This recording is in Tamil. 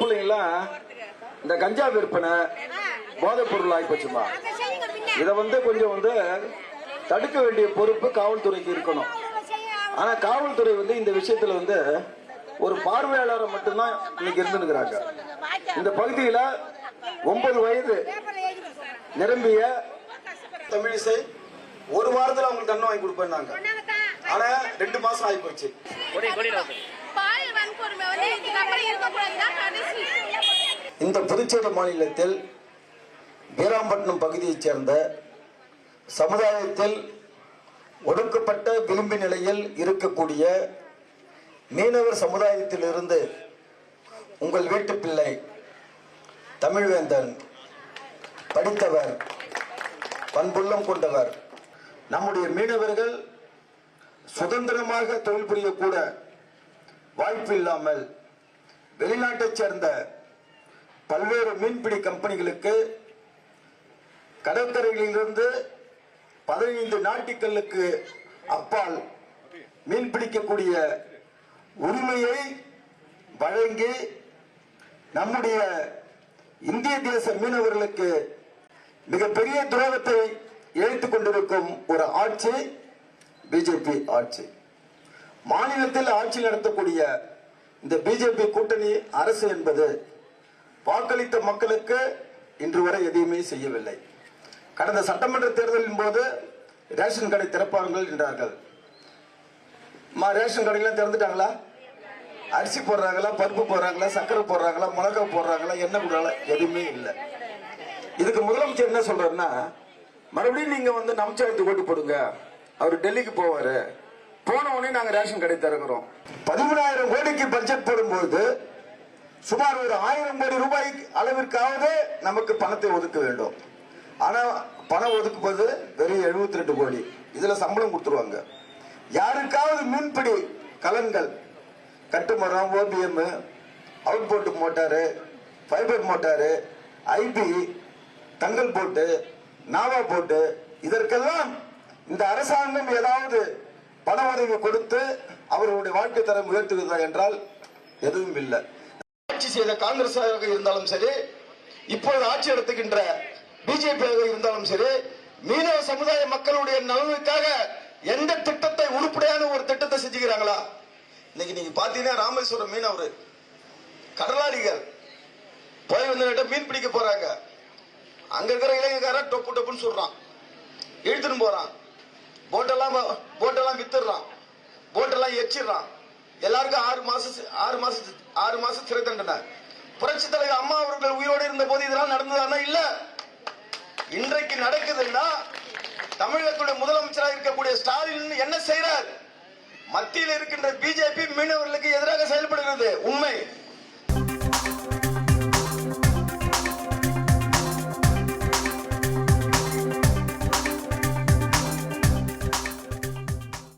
பிள்ளைங்கலாம் இந்த கஞ்சா விற்பனை போதைப் பொருள் ஆகிப்போச்சுமா. இதை கொஞ்சம் தடுக்க வேண்டிய பொறுப்பு காவல்துறைக்கு இருக்கணும். ஆனா காவல்துறை இந்த விஷயத்துல ஒரு பார்வையாளரை மட்டும்தான் இன்னைக்கு இருந்துருக்கிறாங்க. இந்த பகுதியில 9 வயது நிரம்பிய தமிழிசை ஒரு வாரத்தில் அவங்களுக்கு தண்டனை வாங்கி கொடுப்பாங்க. ஆனா 2 மாசம் ஆகி போச்சு. இந்த புதுச்சேரி மாநிலத்தில் வீராம்பட்டினம் பகுதியைச் சேர்ந்த சமுதாயத்தில் ஒடுக்கப்பட்ட விளிம்பு நிலையில் இருக்கக்கூடிய மீனவர் சமுதாயத்தில் இருந்து உங்கள் வீட்டு பிள்ளை தமிழ்வேந்தன் படித்தவர், பண்புள்ளம் கொண்டவர். நம்முடைய மீனவர்கள் சுதந்திரமாக தொழில் புரியக்கூட வாய்ப்பு இல்லாமல் வெளிநாட்டைச் சேர்ந்த பல்வேறு மீன்பிடி கம்பெனிகளுக்கு கடற்கரைகளிலிருந்து 15 நாட்டிக்கல்லுக்கு அப்பால் மீன்பிடிக்கக்கூடிய உரிமையை வழங்கி நம்முடைய இந்திய தேச மீனவர்களுக்கு மிகப்பெரிய துரோகத்தை இழைத்துக் கொண்டிருக்கும் ஒரு ஆட்சி பிஜேபி ஆட்சி. மாநிலத்தில் ஆட்சி நடத்தக்கூடிய இந்த பிஜேபி கூட்டணி அரசு என்பது வாக்களித்த மக்களுக்கு இன்று வரை எதையுமே செய்யவில்லை. கடந்த சட்டமன்ற தேர்தலின் போது ரேஷன் கடை திறப்பார்கள் என்றார்கள். ரேஷன் கடையெல்லாம் திறந்துட்டாங்களா? அரிசி போடுறாங்களா, பருப்பு போடுறாங்களா, சர்க்கரை போடுறாங்களா, மிளகாய் போடுறாங்களா, என்ன போடுறாங்களா? எதுவுமே இல்லை. இதுக்கு முதலமைச்சர் என்ன சொல்றாருன்னா, மறுபடியும் நீங்க நமச்சிவாயத்துக்கு ஓட்டு போடுங்க, அவர் டெல்லிக்கு போவாரு, போன உடனே நாங்க ரேஷன் கடை திறக்கிறோம். 13,000 கோடிக்கு பட்ஜெட் போடும்போது சுமார் ஒரு 1000 கோடி ரூபாய் அளவிற்காவது நமக்கு பணத்தை ஒதுக்க வேண்டும். ஆனா பணம் ஒதுக்குவது வெறும் 72 கோடி. இதுல சம்பளம் கொடுத்துருவாங்க. யாருக்காவது மீன்பிடி கலன்கள், கட்டுமரம், ஓபிஎம், அவுட் போட்டு மோட்டாரு, ஃபைபர் மோட்டாரு, ஐபி, தங்கல் போட்டு, நாவா போட்டு, இதற்கெல்லாம் இந்த அரசாங்கம் ஏதாவது பண உதவி கொடுத்து அவர்களுடைய வாழ்க்கை தரம் உயர்த்துகிறதா என்றால் எதுவும் இல்லை. ஆட்சி செய்த காங்கிரஸாக இருந்தாலும் சரி, இப்பொழுது ஆட்சி நடத்துகின்ற பிஜேபியாக இருந்தாலும் சரி, மீனவ சமுதாய மக்களுடைய நலனுக்காக எந்த திட்டத்தை, உருப்படியான ஒரு திட்டத்தை செஞ்சுக்கிறாங்களா? இன்னைக்கு நீங்க பாத்தீங்கன்னா ராமேஸ்வரம் மீனவர் கடலாளிகள் போய் மீன் பிடிக்க போறாங்க. அங்க இருக்கிற இளைஞக்கார டொப்பு டொப்புன்னு சொல்றான், இழுத்துன்னு போறான், போட்டெல்லாம் வித்துறான், போட்டெல்லாம் எச்சிடுறான். எல்லாருக்கும் 6 மாசம் சிறை தண்டனை. புரட்சி தலைவர் அம்மா அவர்கள் உயிரோடு இருந்த போது இதெல்லாம் நடந்ததானா? இல்ல. இன்றைக்கு நடக்குதுன்னா தமிழகத்துடைய முதலமைச்சராக இருக்கக்கூடிய ஸ்டாலின் என்ன செய்யறார்? மத்தியில் இருக்கின்ற பிஜேபி மீனவர்களுக்கு எதிராக செயல்படுகிறது உண்மை.